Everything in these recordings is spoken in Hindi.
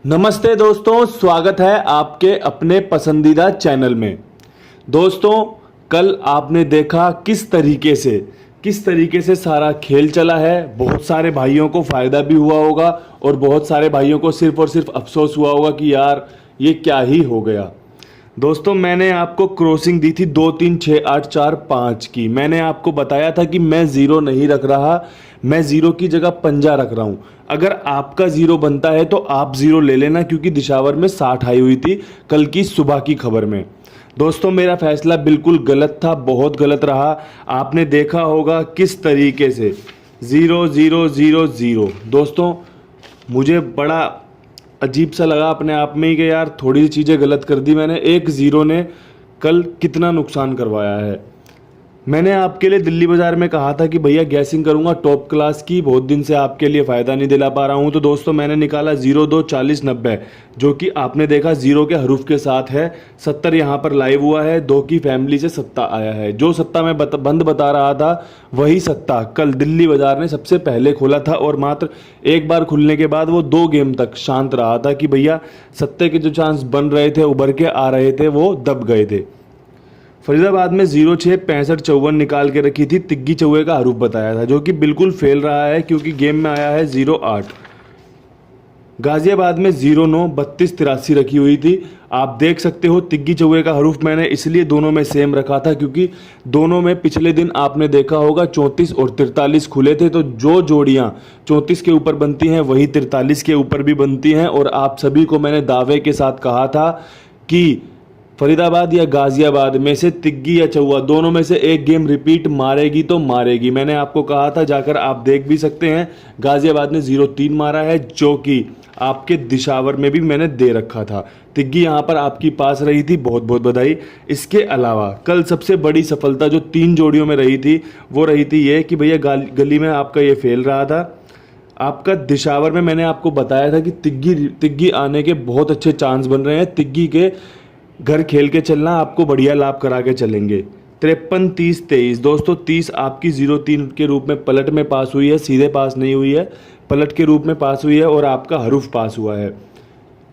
नमस्ते दोस्तों, स्वागत है आपके अपने पसंदीदा चैनल में। दोस्तों, कल आपने देखा किस तरीके से सारा खेल चला है। बहुत सारे भाइयों को फ़ायदा भी हुआ होगा और बहुत सारे भाइयों को सिर्फ और सिर्फ अफसोस हुआ होगा कि यार ये क्या ही हो गया। दोस्तों, मैंने आपको क्रॉसिंग दी थी 2 3 6 8 4 5 की। मैंने आपको बताया था कि मैं ज़ीरो नहीं रख रहा, मैं ज़ीरो की जगह पंजा रख रहा हूँ। अगर आपका ज़ीरो बनता है तो आप ज़ीरो ले लेना, क्योंकि दिशावर में 60 आई हुई थी कल की सुबह की खबर में। दोस्तों, मेरा फैसला बिल्कुल गलत था, बहुत गलत रहा। आपने देखा होगा किस तरीके से 0 0 0 0। दोस्तों, मुझे बड़ा अजीब सा लगा अपने आप में ही कि यार थोड़ी सी चीज़ें गलत कर दी मैंने। एक ज़ीरो ने कल कितना नुकसान करवाया है। मैंने आपके लिए दिल्ली बाज़ार में कहा था कि भैया गैसिंग करूंगा टॉप क्लास की, बहुत दिन से आपके लिए फ़ायदा नहीं दिला पा रहा हूं। तो दोस्तों, मैंने निकाला 0 2 40 90, जो कि आपने देखा ज़ीरो के हरूफ के साथ है। 70 यहाँ पर लाइव हुआ है, 2 की फैमिली से सत्ता आया है। जो सत्ता मैं बंद बता रहा था वही सत्ता कल दिल्ली बाज़ार ने सबसे पहले खोला था, और मात्र एक बार खुलने के बाद वो 2 गेम तक शांत रहा था कि भैया सत्ते के जो चांस बन रहे थे, उभर के आ रहे थे, वो दब गए थे। फरीदाबाद में 0 6 65 54 निकाल के रखी थी, तिग्गी चौवे का हरूफ बताया था, जो कि बिल्कुल फेल रहा है क्योंकि गेम में आया है 0 8। गाजियाबाद में 0 9 32 83 रखी हुई थी। आप देख सकते हो तिग्गी चौवे का हरूफ मैंने इसलिए दोनों में सेम रखा था क्योंकि दोनों में पिछले दिन आपने देखा होगा 34 और 43 खुले थे। तो जो जोड़ियां 34 के ऊपर बनती हैं वही 43 के ऊपर भी बनती हैं। और आप सभी को मैंने दावे के साथ कहा था कि फरीदाबाद या गाजियाबाद में से तिग्गी या चौवा दोनों में से एक गेम रिपीट मारेगी तो मारेगी। मैंने आपको कहा था, जाकर आप देख भी सकते हैं। गाजियाबाद ने 0-3 मारा है, जो कि आपके दिशावर में भी मैंने दे रखा था। तिग्गी यहाँ पर आपकी पास रही थी, बहुत बहुत बधाई। इसके अलावा कल सबसे बड़ी सफलता जो 3 जोड़ियों में रही थी वो रही थी ये कि भैया गली में आपका ये फेल रहा था। आपका दिशावर में मैंने आपको बताया था कि तिग्गी आने के बहुत अच्छे चांस बन रहे हैं। तिग्गी के घर खेल के चलना, आपको बढ़िया लाभ करा के चलेंगे। 53 30 23। दोस्तों, 30 आपकी 0-3 के रूप में पलट में पास हुई है, सीधे पास नहीं हुई है, पलट के रूप में पास हुई है, और आपका हरूफ पास हुआ है।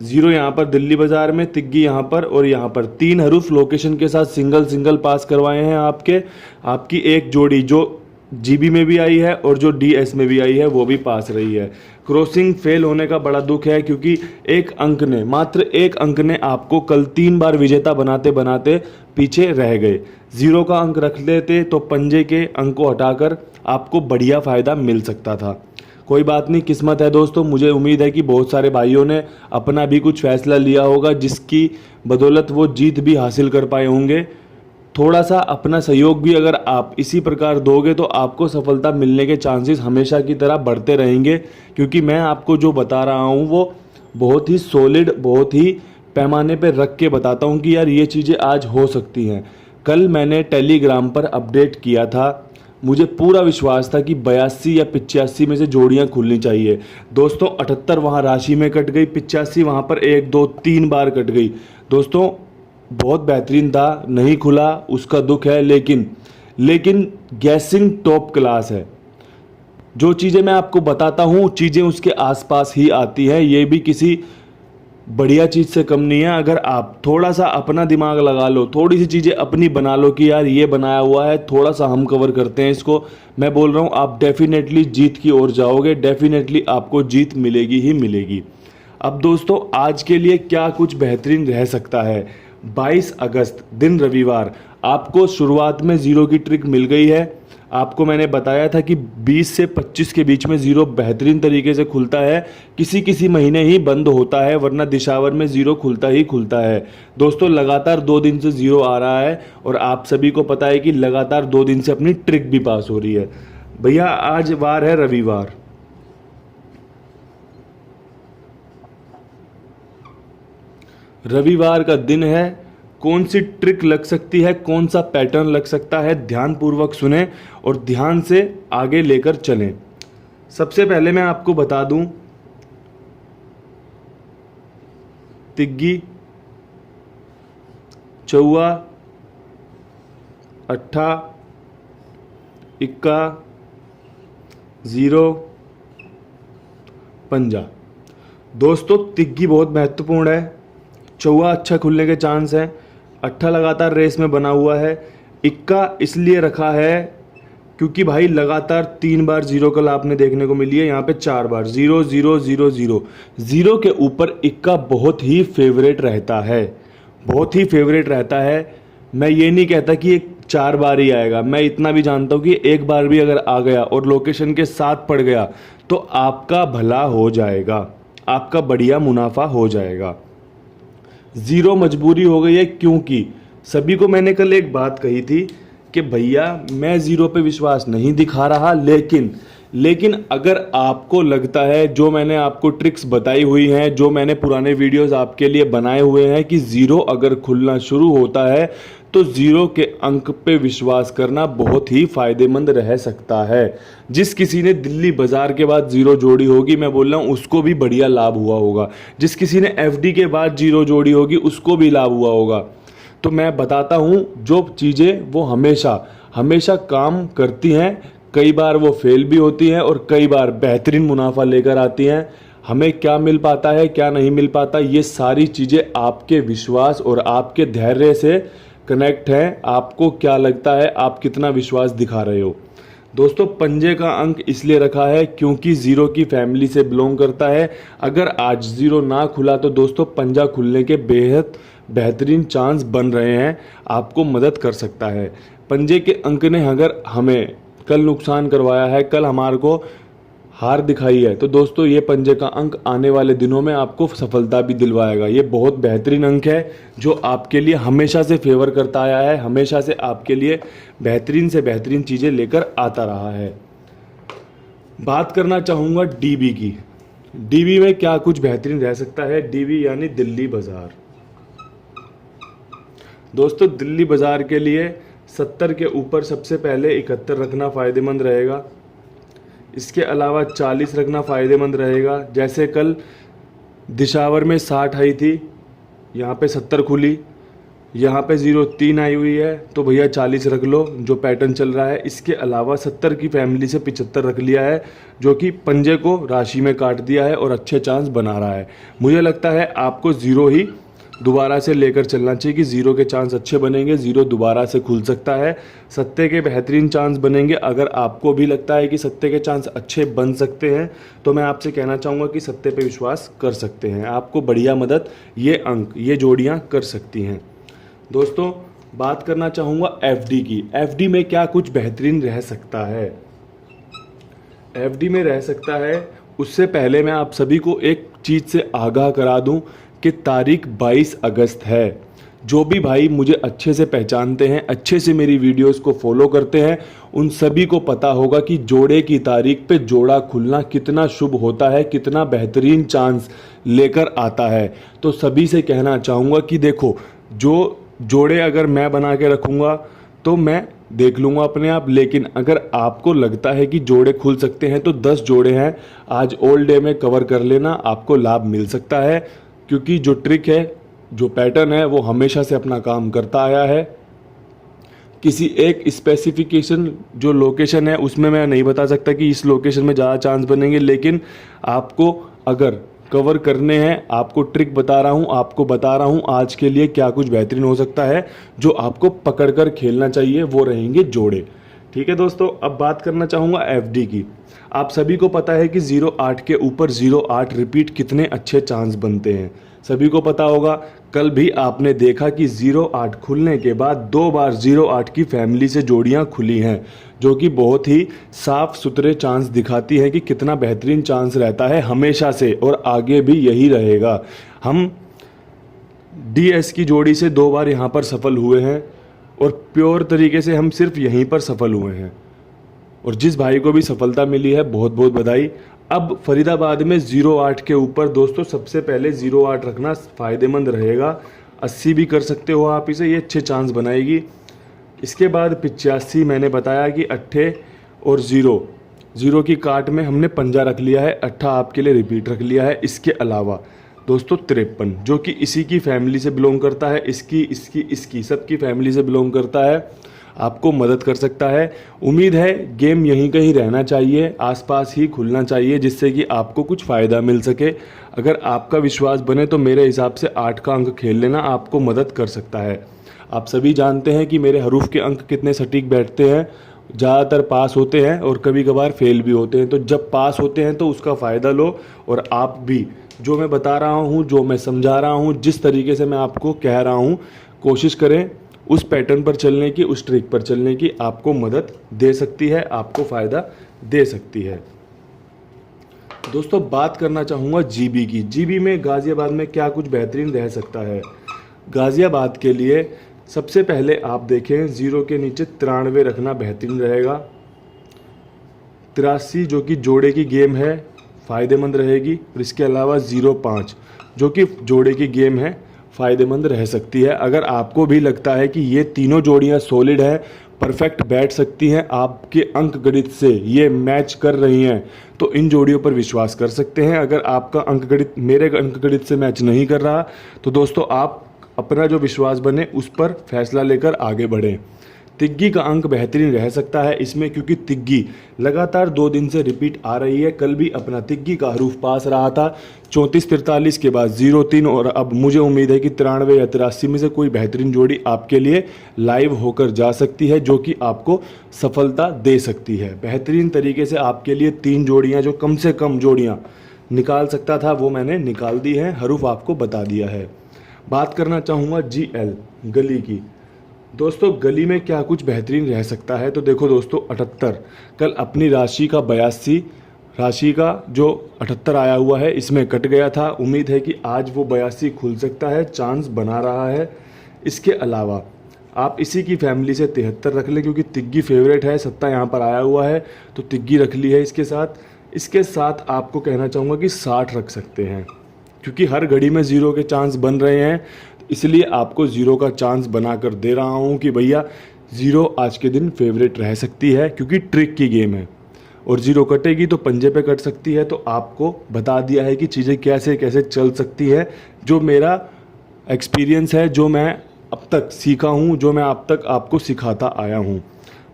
0 यहाँ पर दिल्ली बाजार में, तिग्गी यहाँ पर और यहाँ पर 3 हरूफ लोकेशन के साथ सिंगल सिंगल पास करवाए हैं आपकी एक जोड़ी जो जीबी में भी आई है और जो डीएस में भी आई है वो भी पास रही है। क्रॉसिंग फेल होने का बड़ा दुख है क्योंकि मात्र एक अंक ने आपको कल 3 बार विजेता बनाते बनाते पीछे रह गए। 0 का अंक रख लेते तो पंजे के अंक को हटाकर आपको बढ़िया फ़ायदा मिल सकता था। कोई बात नहीं, किस्मत है दोस्तों। मुझे उम्मीद है कि बहुत सारे भाइयों ने अपना भी कुछ फैसला लिया होगा, जिसकी बदौलत वो जीत भी हासिल कर पाए होंगे। थोड़ा सा अपना सहयोग भी अगर आप इसी प्रकार दोगे तो आपको सफलता मिलने के चांसेस हमेशा की तरह बढ़ते रहेंगे, क्योंकि मैं आपको जो बता रहा हूँ वो बहुत ही सॉलिड, बहुत ही पैमाने पे रख के बताता हूँ कि यार ये चीज़ें आज हो सकती हैं। कल मैंने टेलीग्राम पर अपडेट किया था, मुझे पूरा विश्वास था कि 82 या 85 में से जोड़ियां खुलनी चाहिए। दोस्तों, 78 वहाँ राशि में कट गई, 85 वहाँ पर 1 2 3 बार कट गई। दोस्तों, बहुत बेहतरीन था, नहीं खुला उसका दुख है, लेकिन गैसिंग टॉप क्लास है। जो चीज़ें मैं आपको बताता हूँ चीज़ें उसके आसपास ही आती हैं, ये भी किसी बढ़िया चीज़ से कम नहीं है। अगर आप थोड़ा सा अपना दिमाग लगा लो, थोड़ी सी चीज़ें अपनी बना लो कि यार ये बनाया हुआ है, थोड़ा सा हम कवर करते हैं इसको, मैं बोल रहा हूँ आप डेफिनेटली जीत की ओर जाओगे, डेफिनेटली आपको जीत मिलेगी ही मिलेगी। अब दोस्तों, आज के लिए क्या कुछ बेहतरीन रह सकता है। 22 अगस्त दिन रविवार, आपको शुरुआत में 0 की ट्रिक मिल गई है। आपको मैंने बताया था कि 20 से 25 के बीच में 0 बेहतरीन तरीके से खुलता है, किसी किसी महीने ही बंद होता है, वरना दिशावर में 0 खुलता ही खुलता है। दोस्तों, लगातार 2 दिन से 0 आ रहा है और आप सभी को पता है कि लगातार 2 दिन से अपनी ट्रिक भी पास हो रही है। भैया, आज वार है रविवार, रविवार का दिन है। कौन सी ट्रिक लग सकती है, कौन सा पैटर्न लग सकता है, ध्यानपूर्वक सुने और ध्यान से आगे लेकर चलें। सबसे पहले मैं आपको बता दूं, तिग्गी, चौवा, अट्ठा, इक्का, 0, पंजा। दोस्तों तिग्गी बहुत महत्वपूर्ण है, चौवा अच्छा खुलने के चांस है, अट्ठा लगातार रेस में बना हुआ है, इक्का इसलिए रखा है क्योंकि भाई लगातार 3 बार जीरो कल आपने देखने को मिली है, यहाँ पे 4 बार 0 0 0 0 0 के ऊपर इक्का बहुत ही फेवरेट रहता है, बहुत ही फेवरेट रहता है। मैं ये नहीं कहता कि एक 4 बार ही आएगा, मैं इतना भी जानता हूँ कि एक बार भी अगर आ गया और लोकेशन के साथ पड़ गया तो आपका भला हो जाएगा, आपका बढ़िया मुनाफा हो जाएगा। जीरो मजबूरी हो गई है क्योंकि सभी को मैंने कल एक बात कही थी कि भैया मैं जीरो पे विश्वास नहीं दिखा रहा, लेकिन अगर आपको लगता है, जो मैंने आपको ट्रिक्स बताई हुई हैं, जो मैंने पुराने वीडियोस आपके लिए बनाए हुए हैं कि जीरो अगर खुलना शुरू होता है तो जीरो के अंक पे विश्वास करना बहुत ही फायदेमंद रह सकता है। जिस किसी ने दिल्ली बाजार के बाद जीरो जोड़ी होगी, मैं बोल रहा हूँ उसको भी बढ़िया लाभ हुआ होगा। जिस किसी ने एफडी के बाद जीरो जोड़ी होगी उसको भी लाभ हुआ होगा। तो मैं बताता हूँ जो चीज़ें वो हमेशा काम करती हैं, कई बार वो फेल भी होती हैं और कई बार बेहतरीन मुनाफा लेकर आती हैं। हमें क्या मिल पाता है, क्या नहीं मिल पाता, ये सारी चीज़ें आपके विश्वास और आपके धैर्य से कनेक्ट है। आपको क्या लगता है, आप कितना विश्वास दिखा रहे हो। दोस्तों पंजे का अंक इसलिए रखा है क्योंकि जीरो की फैमिली से बिलोंग करता है। अगर आज जीरो ना खुला तो दोस्तों पंजा खुलने के बेहद बेहतरीन चांस बन रहे हैं, आपको मदद कर सकता है। पंजे के अंक ने अगर हमें कल नुकसान करवाया है, कल हमारे को हार दिखाई है, तो दोस्तों ये पंजे का अंक आने वाले दिनों में आपको सफलता भी दिलवाएगा। ये बहुत बेहतरीन अंक है जो आपके लिए हमेशा से फेवर करता आया है, हमेशा से आपके लिए बेहतरीन से बेहतरीन चीज़ें लेकर आता रहा है। बात करना चाहूँगा डीबी की। डीबी में क्या कुछ बेहतरीन रह सकता है। डीबी यानी दिल्ली बाजार। दोस्तों दिल्ली बाजार के लिए 70 के ऊपर सबसे पहले 71 रखना फ़ायदेमंद रहेगा। इसके अलावा 40 रखना फ़ायदेमंद रहेगा। जैसे कल दिशावर में 60 आई थी, यहाँ पे 70 खुली, यहाँ पे 0.3 आई हुई है, तो भैया 40 रख लो जो पैटर्न चल रहा है। इसके अलावा 70 की फैमिली से 75 रख लिया है, जो कि पंजे को राशि में काट दिया है और अच्छे चांस बना रहा है। मुझे लगता है आपको ज़ीरो ही दोबारा से लेकर चलना चाहिए कि ज़ीरो के चांस अच्छे बनेंगे, ज़ीरो दोबारा से खुल सकता है। सत्ते के बेहतरीन चांस बनेंगे। अगर आपको भी लगता है कि सत्ते के चांस अच्छे बन सकते हैं तो मैं आपसे कहना चाहूँगा कि सत्ते पे विश्वास कर सकते हैं। आपको बढ़िया मदद ये अंक, ये जोड़ियाँ कर सकती हैं। दोस्तों बात करना चाहूँगा एफडी की। एफडी में क्या कुछ बेहतरीन रह सकता है। एफडी में रह सकता है, उससे पहले मैं आप सभी को एक चीज़ से आगाह करा दूं कि तारीख 22 अगस्त है। जो भी भाई मुझे अच्छे से पहचानते हैं, अच्छे से मेरी वीडियोस को फॉलो करते हैं, उन सभी को पता होगा कि जोड़े की तारीख पे जोड़ा खुलना कितना शुभ होता है, कितना बेहतरीन चांस लेकर आता है। तो सभी से कहना चाहूँगा कि देखो, जो जोड़े अगर मैं बना के रखूँगा तो मैं देख लूँगा अपने आप, लेकिन अगर आपको लगता है कि जोड़े खुल सकते हैं तो 10 जोड़े हैं आज ऑल डे में कवर कर लेना, आपको लाभ मिल सकता है। क्योंकि जो ट्रिक है, जो पैटर्न है, वो हमेशा से अपना काम करता आया है। किसी एक स्पेसिफिकेशन जो लोकेशन है उसमें मैं नहीं बता सकता कि इस लोकेशन में ज़्यादा चांस बनेंगे, लेकिन आपको अगर कवर करने हैं, आपको ट्रिक बता रहा हूँ, आपको बता रहा हूँ आज के लिए क्या कुछ बेहतरीन हो सकता है। जो आपको पकड़कर खेलना चाहिए वो रहेंगे जोड़े। ठीक है दोस्तों, अब बात करना चाहूँगा एफडी की। आप सभी को पता है कि 0.8 के ऊपर 0.8 रिपीट कितने अच्छे चांस बनते हैं। सभी को पता होगा, कल भी आपने देखा कि 0.8 खुलने के बाद 2 बार 0.8 की फैमिली से जोड़ियां खुली हैं, जो कि बहुत ही साफ सुथरे चांस दिखाती है कि कितना बेहतरीन चांस रहता है हमेशा से, और आगे भी यही रहेगा। हम डीएस की जोड़ी से 2 बार यहाँ पर सफल हुए हैं और प्योर तरीके से हम सिर्फ यहीं पर सफल हुए हैं, और जिस भाई को भी सफलता मिली है बहुत बहुत बधाई। अब फरीदाबाद में 0.8 के ऊपर दोस्तों सबसे पहले 0.8 रखना फ़ायदेमंद रहेगा। 80 भी कर सकते हो आप इसे, ये अच्छे चांस बनाएगी। इसके बाद 85 मैंने बताया कि अट्ठे और ज़ीरो की काट में हमने पंजा रख लिया है, अट्ठा आपके लिए रिपीट रख लिया है। इसके अलावा दोस्तों 53 जो कि इसी की फैमिली से बिलोंग करता है, इसकी सबकी फैमिली से बिलोंग करता है। आपको मदद कर सकता है। उम्मीद है गेम यहीं कहीं रहना चाहिए, आसपास ही खुलना चाहिए, जिससे कि आपको कुछ फ़ायदा मिल सके। अगर आपका विश्वास बने तो मेरे हिसाब से 8 का अंक खेल लेना आपको मदद कर सकता है। आप सभी जानते हैं कि मेरे हरूफ के अंक कितने सटीक बैठते हैं, ज़्यादातर पास होते हैं और कभी कभार फेल भी होते हैं। तो जब पास होते हैं तो उसका फ़ायदा लो, और आप भी जो मैं बता रहा हूँ, जो मैं समझा रहा हूँ, जिस तरीके से मैं आपको कह रहा हूँ, कोशिश करें उस पैटर्न पर चलने की, उस ट्रिक पर चलने की। आपको मदद दे सकती है, आपको फ़ायदा दे सकती है। दोस्तों बात करना चाहूँगा जीबी की। जीबी में गाज़ियाबाद में क्या कुछ बेहतरीन रह सकता है। गाज़ियाबाद के लिए सबसे पहले आप देखें, 0 के नीचे 93 रखना बेहतरीन रहेगा। 83 जो कि जोड़े की गेम है, फ़ायदेमंद रहेगी। और इसके अलावा 05 जो कि जोड़े की गेम है, फ़ायदेमंद रह सकती है। अगर आपको भी लगता है कि ये तीनों जोड़ियां सॉलिड है, परफेक्ट बैठ सकती हैं, आपके अंक गणित से ये मैच कर रही हैं, तो इन जोड़ियों पर विश्वास कर सकते हैं। अगर आपका अंक गणित मेरे अंक गणित से मैच नहीं कर रहा, तो दोस्तों आप अपना जो विश्वास बने उस पर फैसला लेकर आगे बढ़ें। तिग्गी का अंक बेहतरीन रह सकता है इसमें, क्योंकि तिग्गी लगातार 2 दिन से रिपीट आ रही है। कल भी अपना तिग्गी का हरूफ पास रहा था, 34-43 के बाद 0-3, और अब मुझे उम्मीद है कि 93 या 83 में से कोई बेहतरीन जोड़ी आपके लिए लाइव होकर जा सकती है, जो कि आपको सफलता दे सकती है। बेहतरीन तरीके से आपके लिए 3 जोड़ियाँ, जो कम से कम जोड़ियाँ निकाल सकता था, वो मैंने निकाल दी हैं, हरूफ आपको बता दिया है। बात करना चाहूँगा GL गली की। दोस्तों गली में क्या कुछ बेहतरीन रह सकता है, तो देखो दोस्तों 78 कल अपनी राशि का 82, राशि का जो 78 आया हुआ है इसमें कट गया था। उम्मीद है कि आज वो 82 खुल सकता है, चांस बना रहा है। इसके अलावा आप इसी की फैमिली से 73 रख लें, क्योंकि तिग्गी फेवरेट है, सत्ता यहाँ पर आया हुआ है तो तिग्गी रख ली है इसके साथ। इसके साथ आपको कहना चाहूँगा कि 60 रख सकते हैं, क्योंकि हर घड़ी में 0 के चांस बन रहे हैं, इसलिए आपको 0 का चांस बनाकर दे रहा हूं कि भैया 0 आज के दिन फेवरेट रह सकती है, क्योंकि ट्रिक की गेम है और 0 कटेगी तो पंजे पे कट सकती है। तो आपको बता दिया है कि चीज़ें कैसे कैसे चल सकती है, जो मेरा एक्सपीरियंस है, जो मैं अब तक सीखा हूँ, जो मैं अब तक आपको सिखाता आया हूँ।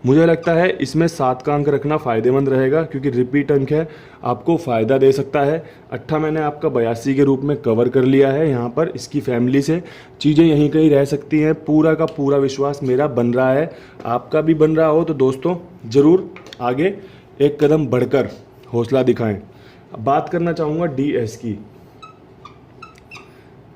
मुझे लगता है इसमें 7 का अंक रखना फ़ायदेमंद रहेगा, क्योंकि रिपीट अंक है, आपको फ़ायदा दे सकता है। 8 मैंने आपका 82 के रूप में कवर कर लिया है यहाँ पर। इसकी फैमिली से चीज़ें यहीं कहीं रह सकती हैं, पूरा का पूरा विश्वास मेरा बन रहा है। आपका भी बन रहा हो तो दोस्तों ज़रूर आगे एक कदम बढ़कर हौसला दिखाएं। बात करना चाहूँगा DS की।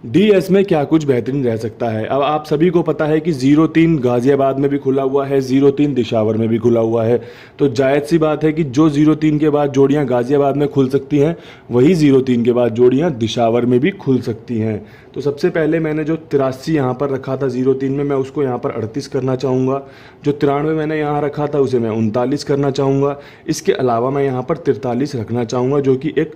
DS में क्या कुछ बेहतरीन रह सकता है। अब आप सभी को पता है कि 03 गाज़ियाबाद में भी खुला हुआ है, 03 दिशावर में भी खुला हुआ है। तो जायज़ सी बात है कि जो 03 के बाद जोड़ियां गाज़ियाबाद में खुल सकती हैं, वही 03 के बाद जोड़ियां दिशावर में भी खुल सकती हैं। तो सबसे पहले मैंने जो 83 यहाँ पर रखा था 03 में, मैं उसको यहाँ पर 38 करना चाहूँगा। जो 93 मैंने यहाँ रखा था उसे मैं 39 करना चाहूँगा। इसके अलावा मैं यहाँ पर 43 रखना चाहूँगा, जो कि एक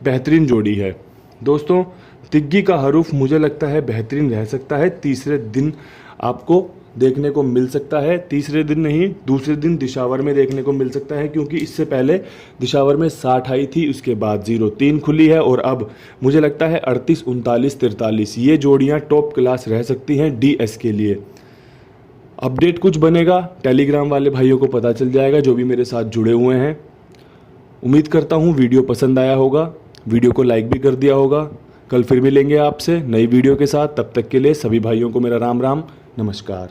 बेहतरीन जोड़ी है। दोस्तों तिग्गी का हरूफ मुझे लगता है बेहतरीन रह सकता है, तीसरे दिन आपको देखने को मिल सकता है। तीसरे दिन नहीं, दूसरे दिन दिशावर में देखने को मिल सकता है, क्योंकि इससे पहले दिशावर में 60 आई थी, उसके बाद 03 खुली है, और अब मुझे लगता है 38, 39, 43 ये जोड़ियां टॉप क्लास रह सकती हैं DS के लिए। अपडेट कुछ बनेगा, टेलीग्राम वाले भाइयों को पता चल जाएगा, जो भी मेरे साथ जुड़े हुए हैं। उम्मीद करता हूँ वीडियो पसंद आया होगा, वीडियो को लाइक भी कर दिया होगा। कल फिर मिलेंगे आपसे नई वीडियो के साथ, तब तक के लिए सभी भाइयों को मेरा राम राम, नमस्कार।